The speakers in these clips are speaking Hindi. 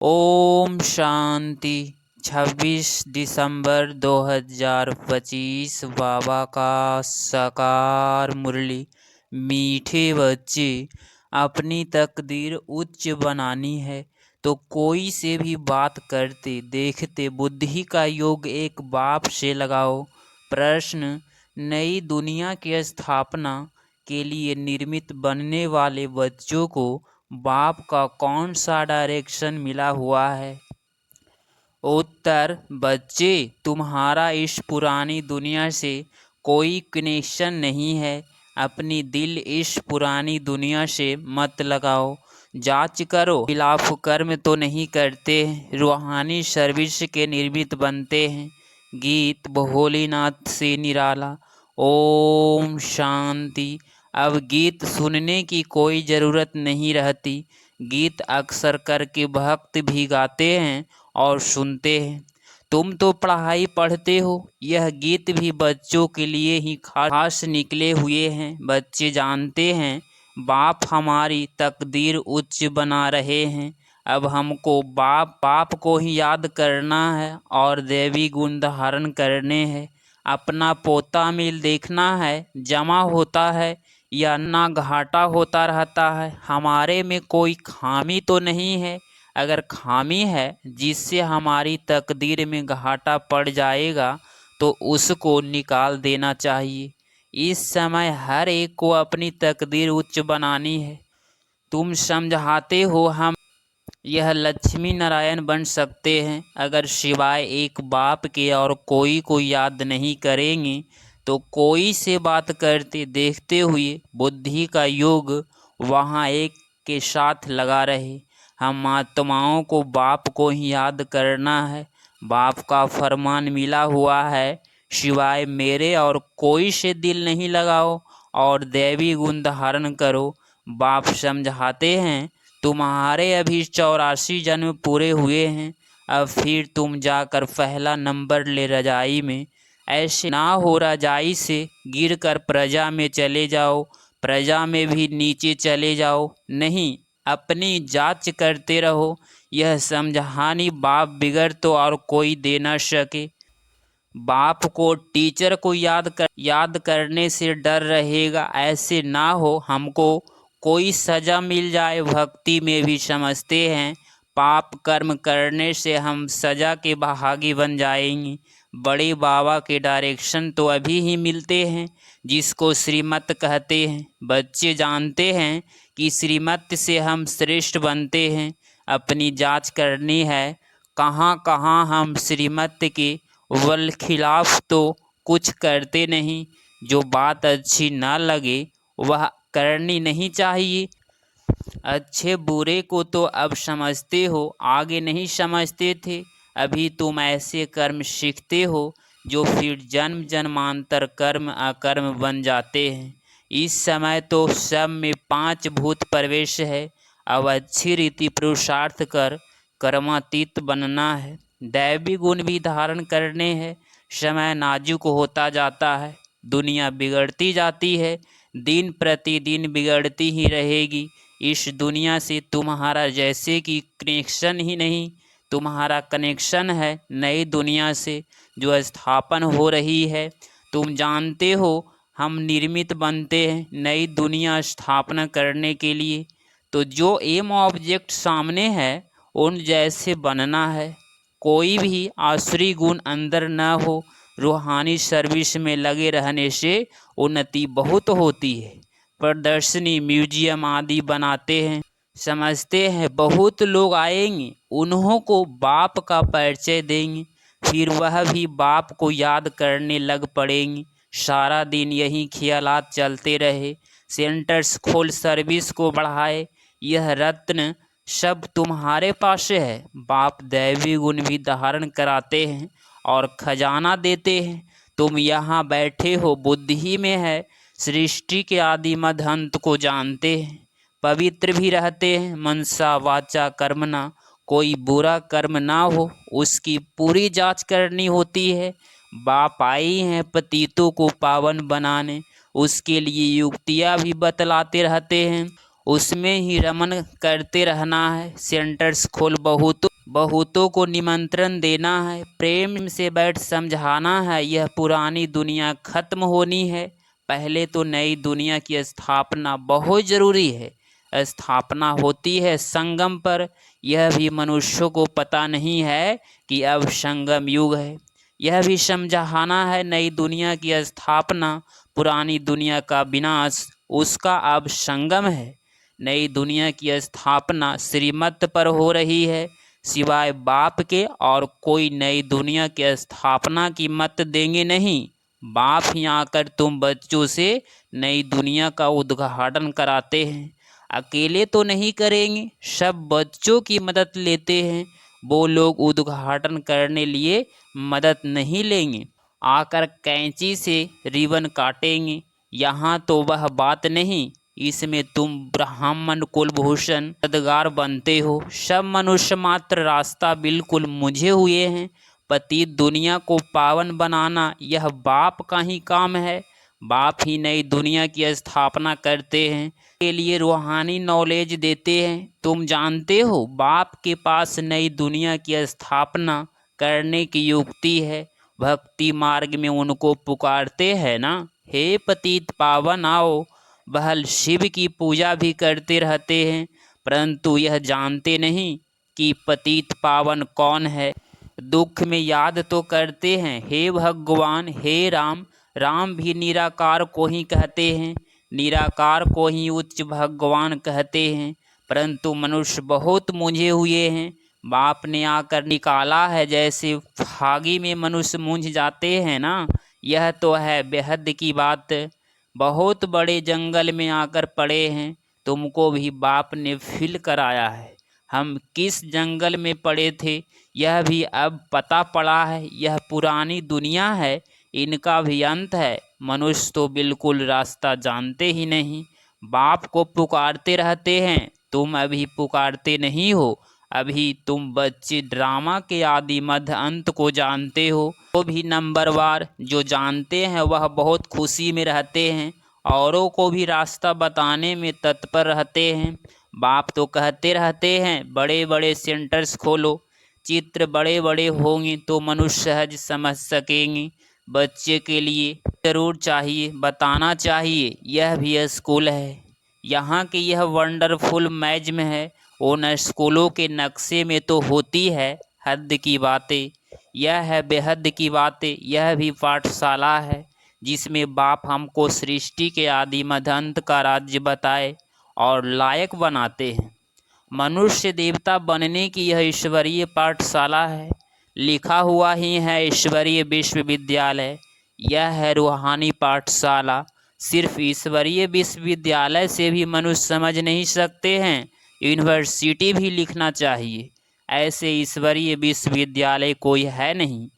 ओम शांति। 26 दिसंबर 2025 बाबा का साकार मुरली। मीठे बच्चे, अपनी तकदीर उच्च बनानी है तो कोई से भी बात करते देखते बुद्धि का योग एक बाप से लगाओ। प्रश्न: नई दुनिया की स्थापना के लिए निर्मित बनने वाले बच्चों को बाप का कौन सा डायरेक्शन मिला हुआ है? उत्तर: बच्चे, तुम्हारा इस पुरानी दुनिया से कोई कनेक्शन नहीं है। अपनी दिल इस पुरानी दुनिया से मत लगाओ। जांच करो, खिलाफ कर्म तो नहीं करते, रूहानी सर्विस के निर्मित बनते हैं। गीत भोलेनाथ से निराला। ओम शांति। अब गीत सुनने की कोई ज़रूरत नहीं रहती। गीत अक्सर करके भक्त भी गाते हैं और सुनते हैं। तुम तो पढ़ाई पढ़ते हो, यह गीत भी बच्चों के लिए ही खास निकले हुए हैं। बच्चे जानते हैं बाप हमारी तकदीर उच्च बना रहे हैं। अब हमको बाप को ही याद करना है और दैवी गुण धारण करने हैं। अपना पोता मिल देखना है, जमा होता है या ना घाटा होता रहता है। हमारे में कोई खामी तो नहीं है। अगर खामी है जिससे हमारी तकदीर में घाटा पड़ जाएगा तो उसको निकाल देना चाहिए। इस समय हर एक को अपनी तकदीर उच्च बनानी है। तुम समझाते हो हम यह लक्ष्मी नारायण बन सकते हैं। अगर सिवाय एक बाप के और कोई को याद नहीं करेंगे तो कोई से बात करते देखते हुए बुद्धि का योग वहाँ एक के साथ लगा रहे। हम आत्माओं को बाप को ही याद करना है। बाप का फरमान मिला हुआ है, सिवाय मेरे और कोई से दिल नहीं लगाओ और दैवी गुण धारण करो। बाप समझाते हैं तुम्हारे अभी 84 जन्म पूरे हुए हैं। अब फिर तुम जाकर पहला नंबर ले रजाई में। ऐसे ना हो रजाई से गिरकर प्रजा में चले जाओ, प्रजा में भी नीचे चले जाओ। नहीं, अपनी जांच करते रहो। यह समझानी बाप बिगड़ तो और कोई दे न सके। बाप को टीचर को याद करने से डर रहेगा। ऐसे ना हो हमको कोई सज़ा मिल जाए। भक्ति में भी समझते हैं पाप कर्म करने से हम सज़ा के भागी बन जाएंगे। बड़े बाबा के डायरेक्शन तो अभी ही मिलते हैं जिसको श्रीमत कहते हैं। बच्चे जानते हैं कि श्रीमत से हम श्रेष्ठ बनते हैं। अपनी जांच करनी है कहाँ कहाँ हम श्रीमत के वल खिलाफ तो कुछ करते नहीं। जो बात अच्छी ना लगे वह करनी नहीं चाहिए। अच्छे बुरे को तो अब समझते हो, आगे नहीं समझते थे। अभी तुम ऐसे कर्म सीखते हो जो फिर जन्म जन्मांतर कर्म अकर्म बन जाते हैं। इस समय तो सब में 5 भूत प्रवेश है। अब अच्छी रीति पुरुषार्थ कर कर्मातीत बनना है। दैवी गुण भी धारण करने हैं। समय नाजुक होता जाता है, दुनिया बिगड़ती जाती है, दिन प्रतिदिन बिगड़ती ही रहेगी। इस दुनिया से तुम्हारा जैसे कि कनेक्शन ही नहीं। तुम्हारा कनेक्शन है नई दुनिया से जो स्थापन हो रही है। तुम जानते हो हम निर्मित बनते हैं नई दुनिया स्थापना करने के लिए। तो जो एम ऑब्जेक्ट सामने है उन जैसे बनना है। कोई भी आसुरी गुण अंदर न हो। रूहानी सर्विस में लगे रहने से उन्नति बहुत होती है। प्रदर्शनी म्यूजियम आदि बनाते हैं। समझते हैं बहुत लोग आएंगे, उन्हों को बाप का परिचय देंगे, फिर वह भी बाप को याद करने लग पड़ेंगे। सारा दिन यही ख्यालात चलते रहे। सेंटर्स खोल सर्विस को बढ़ाए। यह रत्न सब तुम्हारे पास है। बाप दैवी गुण भी धारण कराते हैं और खजाना देते हैं। तुम यहाँ बैठे हो, बुद्धि में है। सृष्टि के आदि मध्य अंत को जानते हैं। पवित्र भी रहते हैं। मनसा वाचा कर्मणा, कोई बुरा कर्म ना हो उसकी पूरी जांच करनी होती है। बाप आई हैं पतितों को पावन बनाने, उसके लिए युक्तियाँ भी बतलाते रहते हैं। उसमें ही रमन करते रहना है। सेंटर्स खोल बहुतों को निमंत्रण देना है। प्रेम से बैठ समझाना है, यह पुरानी दुनिया खत्म होनी है। पहले तो नई दुनिया की स्थापना बहुत जरूरी है। स्थापना होती है संगम पर। यह भी मनुष्यों को पता नहीं है कि अब संगम युग है। यह भी समझाना है, नई दुनिया की स्थापना पुरानी दुनिया का विनाश, उसका अब संगम है। नई दुनिया की स्थापना श्रीमत पर हो रही है, सिवाय बाप के और कोई नई दुनिया की स्थापना की मत देंगे नहीं। बाप ही आकर तुम बच्चों से नई दुनिया का उद्घाटन कराते हैं। अकेले तो नहीं करेंगे, सब बच्चों की मदद लेते हैं। वो लोग उद्घाटन करने लिए मदद नहीं लेंगे, आकर कैंची से रिबन काटेंगे। यहाँ तो वह बात नहीं, इसमें तुम ब्राह्मण कुलभूषण पदगार बनते हो। सब मनुष्य मात्र रास्ता बिल्कुल मुझे हुए हैं। पतित दुनिया को पावन बनाना यह बाप का ही काम है। बाप ही नई दुनिया की स्थापना करते हैं, के लिए रूहानी नॉलेज देते हैं। तुम जानते हो बाप के पास नई दुनिया की स्थापना करने की युक्ति है। भक्ति मार्ग में उनको पुकारते हैं ना, हे पतित पावन आओ। बहल शिव की पूजा भी करते रहते हैं, परंतु यह जानते नहीं कि पतित पावन कौन है। दुख में याद तो करते हैं, हे भगवान हे राम। राम भी निराकार को ही कहते हैं, निराकार को ही उच्च भगवान कहते हैं। परंतु मनुष्य बहुत मूंझे हुए हैं। बाप ने आकर निकाला है, जैसे फागी में मनुष्य मूंझ जाते हैं ना। यह तो है बेहद की बात। बहुत बड़े जंगल में आकर पड़े हैं, तुमको भी बाप ने फील कराया है। हम किस जंगल में पड़े थे यह भी अब पता पड़ा है। यह पुरानी दुनिया है, इनका भी अंत है। मनुष्य तो बिल्कुल रास्ता जानते ही नहीं, बाप को पुकारते रहते हैं। तुम अभी पुकारते नहीं हो, अभी तुम बच्चे ड्रामा के आदि मध्य अंत को जानते हो। वो भी नंबरवार, जो जानते हैं वह बहुत खुशी में रहते हैं, औरों को भी रास्ता बताने में तत्पर रहते हैं। बाप तो कहते रहते हैं बड़े बड़े सेंटर्स खोलो, चित्र बड़े बड़े होंगे तो मनुष्य सहज समझ सकेंगे। बच्चे के लिए जरूर चाहिए, बताना चाहिए, यह भी स्कूल है। यहाँ की यह वंडरफुल मैज में है, उन स्कूलों के नक्शे में तो होती है हद की बातें। यह है बेहद की बातें। यह भी पाठशाला है, जिसमें बाप हमको सृष्टि के आदि मध्य अंत का राज्य बताए और लायक बनाते हैं। मनुष्य देवता बनने की यह ईश्वरीय पाठशाला है। लिखा हुआ ही है ईश्वरीय विश्वविद्यालय। यह है रूहानी पाठशाला। सिर्फ ईश्वरीय विश्वविद्यालय से भी मनुष्य समझ नहीं सकते हैं, यूनिवर्सिटी भी लिखना चाहिए। ऐसे ईश्वरीय विश्वविद्यालय कोई है नहीं।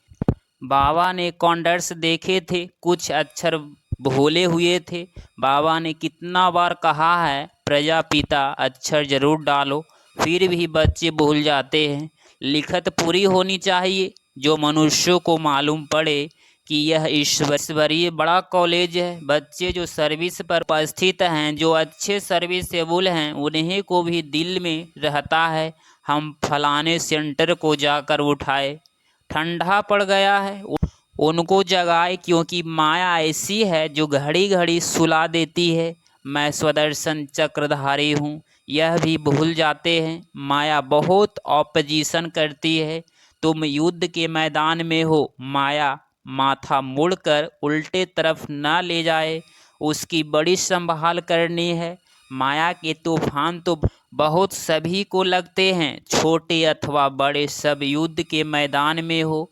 बाबा ने कॉन्डर्स देखे थे, कुछ अक्षर भूले हुए थे। बाबा ने कितना बार कहा है प्रजापिता अक्षर जरूर डालो, फिर भी बच्चे भूल जाते हैं। लिखत पूरी होनी चाहिए, जो मनुष्यों को मालूम पड़े कि यह ईश्वरीय बड़ा कॉलेज है। बच्चे जो सर्विस पर उपस्थित हैं, जो अच्छे सर्विसेबल हैं, उन्हीं को भी दिल में रहता है हम फलाने सेंटर को जाकर उठाए। ठंडा पड़ गया है, उनको जगाए, क्योंकि माया ऐसी है जो घड़ी घड़ी सुला देती है। मैं स्वदर्शन चक्रधारी हूँ, यह भी भूल जाते हैं। माया बहुत ऑपोजिशन करती है। तुम युद्ध के मैदान में हो, माया माथा मुड़कर उल्टे तरफ न ले जाए, उसकी बड़ी संभाल करनी है। माया के तूफान तो बहुत सभी को लगते हैं, छोटे अथवा बड़े, सब युद्ध के मैदान में हो।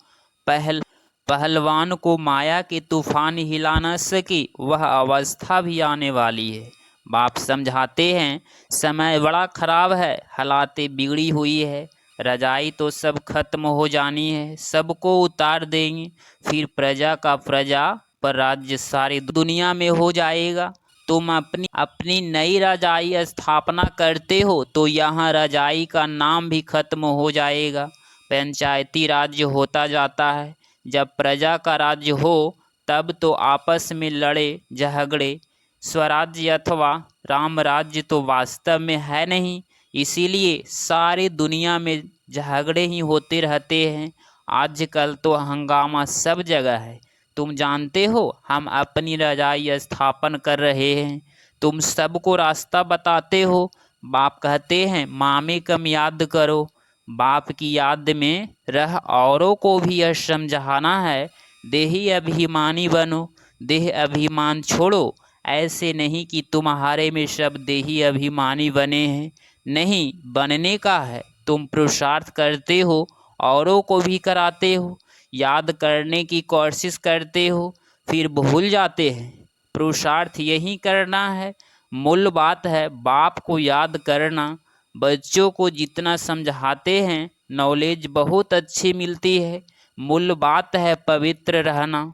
पहलवान को माया के तूफान हिला न सके, वह अवस्था भी आने वाली है। बाप समझाते हैं समय बड़ा खराब है, हालातें बिगड़ी हुई है। रजाई तो सब खत्म हो जानी है, सबको उतार देंगे, फिर प्रजा का प्रजा पर राज्य सारी दुनिया में हो जाएगा। तुम अपनी नई रजाई स्थापना करते हो तो यहाँ रजाई का नाम भी खत्म हो जाएगा। पंचायती राज्य होता जाता है। जब प्रजा का राज्य हो तब तो आपस में लड़े झगड़े, स्वराज्य अथवा राम राज्य तो वास्तव में है नहीं, इसीलिए सारी दुनिया में झगड़े ही होते रहते हैं। आजकल तो हंगामा सब जगह है। तुम जानते हो हम अपनी रजाई स्थापन कर रहे हैं, तुम सबको रास्ता बताते हो। बाप कहते हैं मामे कम याद करो। बाप की याद में रह औरों को भी यह समझाना है, देही अभिमानी बनो, देह अभिमान छोड़ो। ऐसे नहीं कि तुम्हारे में सब देही अभिमानी बने हैं, नहीं बनने का है। तुम पुरुषार्थ करते हो, औरों को भी कराते हो, याद करने की कोशिश करते हो, फिर भूल जाते हैं। पुरुषार्थ यही करना है, मूल बात है बाप को याद करना। बच्चों को जितना समझाते हैं नॉलेज बहुत अच्छी मिलती है। मूल बात है पवित्र रहना।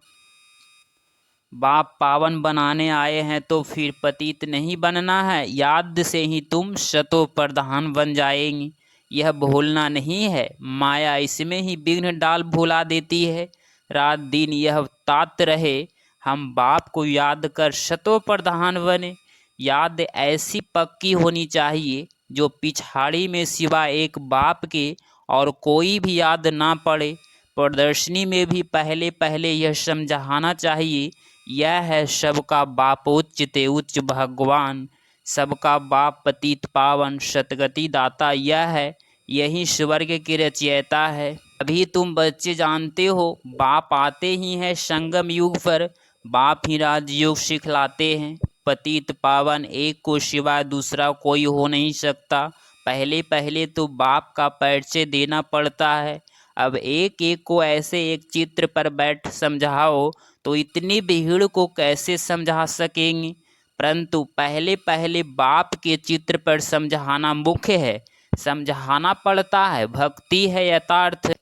बाप पावन बनाने आए हैं तो फिर पतित नहीं बनना है। याद से ही तुम शतो प्रधान बन जाएंगी, यह भूलना नहीं है। माया इसमें ही विघ्न डाल भुला देती है। रात दिन यह तात रहे हम बाप को याद कर शतो प्रधान बने। याद ऐसी पक्की होनी चाहिए जो पिछाड़ी में सिवा एक बाप के और कोई भी याद ना पड़े। प्रदर्शनी में भी पहले पहले यह समझाना चाहिए, यह है सबका बाप उच्च ते उच्च भगवान, सबका बाप पतित पावन सतगति दाता। यह है यही स्वर्ग की रचयिता है। अभी तुम बच्चे जानते हो बाप आते ही हैं संगम युग पर, बाप ही राजयोग सिखलाते हैं। पतित पावन एक को सिवाय दूसरा कोई हो नहीं सकता। पहले पहले तो बाप का परिचय देना पड़ता है। अब एक एक को ऐसे एक चित्र पर बैठ समझाओ तो इतनी भीड़ को कैसे समझा सकेंगे। परंतु पहले पहले बाप के चित्र पर समझाना मुख्य है, समझाना पड़ता है। भक्ति है यथार्थ,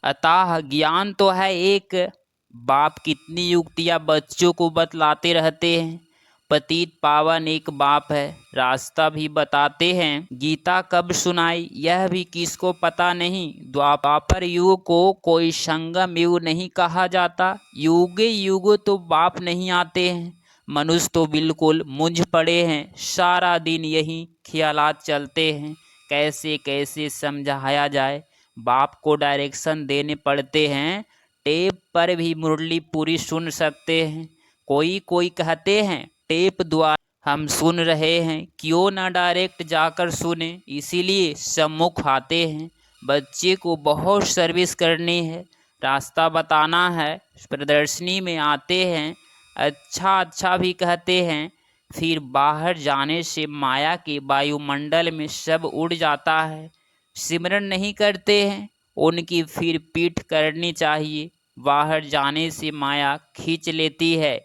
अतः ज्ञान तो है एक। बाप कितनी युक्तियाँ बच्चों को बतलाते रहते हैं। पतित पावन एक बाप है, रास्ता भी बताते हैं। गीता कब सुनाई यह भी किसको पता नहीं। द्वापर युग को कोई संगम युग नहीं कहा जाता। युगे युग तो बाप नहीं आते हैं। मनुष्य तो बिल्कुल मुंझ पड़े हैं, सारा दिन यही ख्यालात चलते हैं कैसे कैसे समझाया जाए। बाप को डायरेक्शन देने पड़ते हैं। टेप पर भी मुरली पूरी सुन सकते हैं। कोई कहते हैं टेप द्वारा हम सुन रहे हैं, क्यों ना डायरेक्ट जाकर सुने, इसीलिए सम्मुख आते हैं। बच्चे को बहुत सर्विस करनी है, रास्ता बताना है। प्रदर्शनी में आते हैं, अच्छा अच्छा भी कहते हैं, फिर बाहर जाने से माया के वायुमंडल में सब उड़ जाता है। सिमरन नहीं करते हैं, उनकी फिर पीठ करनी चाहिए। बाहर जाने से माया खींच लेती है,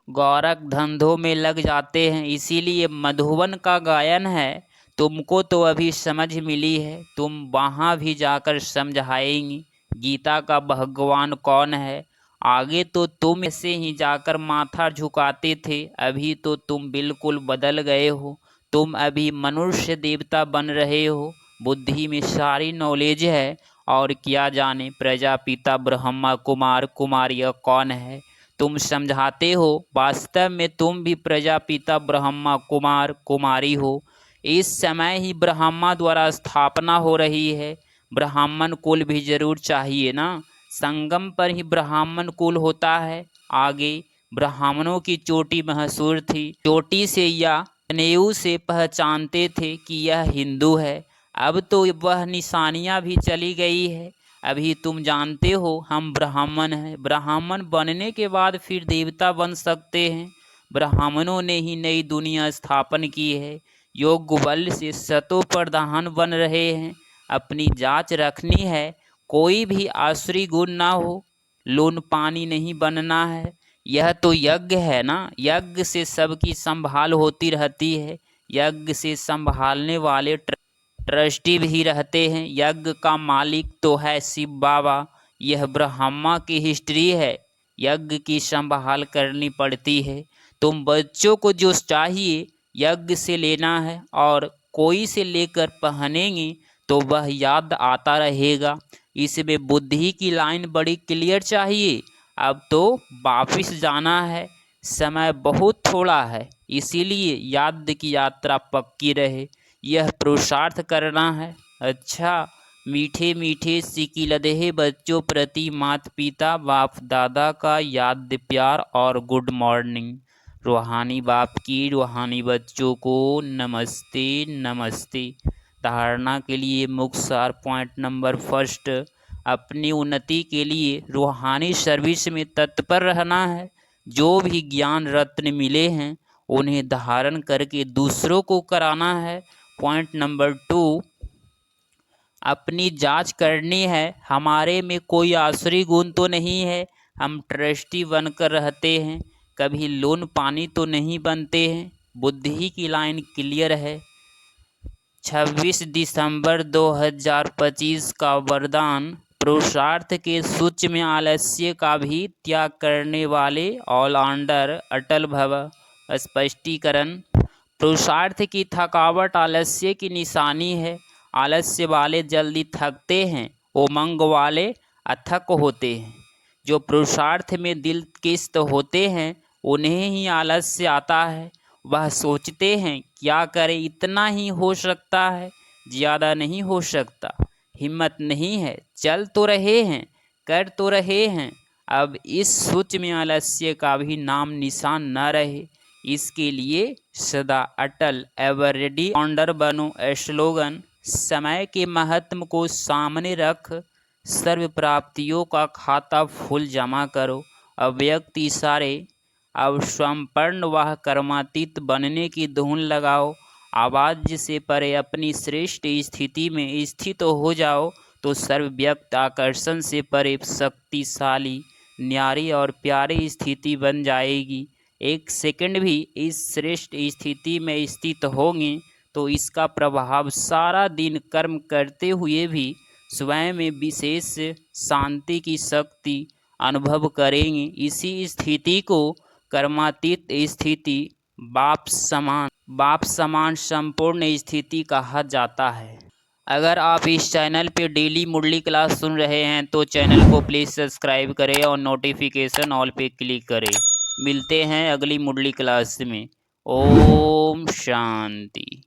गौरक धंधों में लग जाते हैं। इसीलिए मधुवन का गायन है, तुमको तो अभी समझ मिली है, तुम वहाँ भी जाकर समझाएंगी गीता का भगवान कौन है। आगे तो तुम ऐसे ही जाकर माथा झुकाते थे, अभी तो तुम बिल्कुल बदल गए हो। तुम अभी मनुष्य देवता बन रहे हो। बुद्धि में सारी नॉलेज है और क्या जाने प्रजापिता ब्रह्मा कुमार कुमारिया कौन है। तुम समझाते हो, वास्तव में तुम भी प्रजापिता ब्रह्मा कुमार कुमारी हो। इस समय ही ब्रह्मा द्वारा स्थापना हो रही है। ब्राह्मण कुल भी जरूर चाहिए ना, संगम पर ही ब्राह्मण कुल होता है। आगे ब्राह्मणों की चोटी मशहूर थी, चोटी से या जनेऊ से पहचानते थे कि यह हिंदू है। अब तो वह निशानियां भी चली गई है। अभी तुम जानते हो हम ब्राह्मण हैं, ब्राह्मण बनने के बाद फिर देवता बन सकते हैं। ब्राह्मणों ने ही नई दुनिया स्थापन की है, योग बल से शतो प्रधान बन रहे हैं। अपनी जांच रखनी है, कोई भी आसुरी गुण ना हो, लून पानी नहीं बनना है। यह तो यज्ञ है ना, यज्ञ से सबकी संभाल होती रहती है। यज्ञ से संभालने वाले ट्रस्टी भी रहते हैं। यज्ञ का मालिक तो है शिव बाबा। यह ब्रह्मा की हिस्ट्री है, यज्ञ की संभाल करनी पड़ती है। तुम बच्चों को जो चाहिए यज्ञ से लेना है, और कोई से लेकर पहनेंगे तो वह याद आता रहेगा। इसमें बुद्धि की लाइन बड़ी क्लियर चाहिए। अब तो वापिस जाना है, समय बहुत थोड़ा है। इसीलिए याद की यात्रा पक्की रहे, यह पुरुषार्थ करना है। अच्छा, मीठे मीठे सिकिलदहे बच्चों प्रति माता पिता बाप दादा का याद प्यार और गुड मॉर्निंग। रूहानी बाप की रूहानी बच्चों को नमस्ते नमस्ते। धारणा के लिए मुख्य सार पॉइंट नंबर फर्स्ट, अपनी उन्नति के लिए रूहानी सर्विस में तत्पर रहना है। जो भी ज्ञान रत्न मिले हैं उन्हें धारण करके दूसरों को कराना है। पॉइंट नंबर टू, अपनी जांच करनी है, हमारे में कोई आसुरी गुण तो नहीं है, हम ट्रस्टी बनकर रहते हैं, कभी लोन पानी तो नहीं बनते हैं। बुद्धि की लाइन क्लियर है। 26 दिसंबर 2025 का वरदान, पुरुषार्थ के सूच में आलस्य का भी त्याग करने वाले ऑलराउंडर अटल भव। स्पष्टीकरण, पुरुषार्थ की थकावट आलस्य की निशानी है। आलस्य वाले जल्दी थकते हैं, उमंग वाले अथक होते हैं। जो पुरुषार्थ में दिल किस्त होते हैं उन्हें ही आलस्य आता है। वह सोचते हैं क्या करें, इतना ही हो सकता है, ज़्यादा नहीं हो सकता। हिम्मत नहीं है, चल तो रहे हैं, कर तो रहे हैं। अब इस सूच में आलस्य का भी नाम निशान न रहे, इसके लिए सदा अटल एवर रेडी ऑर्डर बनो। स्लोगन, समय के महत्व को सामने रख सर्व प्राप्तियों का खाता फुल जमा करो। अव्यक्त इशारे, अब स्वयंपर्ण वह कर्मातीत बनने की धुन लगाओ। आवाज से परे अपनी श्रेष्ठ स्थिति में स्थित हो जाओ तो सर्वव्यक्त आकर्षण से परे शक्तिशाली न्यारी और प्यारी स्थिति बन जाएगी। एक सेकंड भी इस श्रेष्ठ स्थिति में स्थित होंगे तो इसका प्रभाव सारा दिन कर्म करते हुए भी स्वयं में विशेष शांति की शक्ति अनुभव करेंगे। इसी स्थिति को कर्मातीत स्थिति, बाप समान संपूर्ण स्थिति कहा जाता है। अगर आप इस चैनल पे डेली मुरली क्लास सुन रहे हैं तो चैनल को प्लीज़ सब्सक्राइब करें और नोटिफिकेशन ऑल पे क्लिक करें। मिलते हैं अगली मुरली क्लास में। ओम शांति।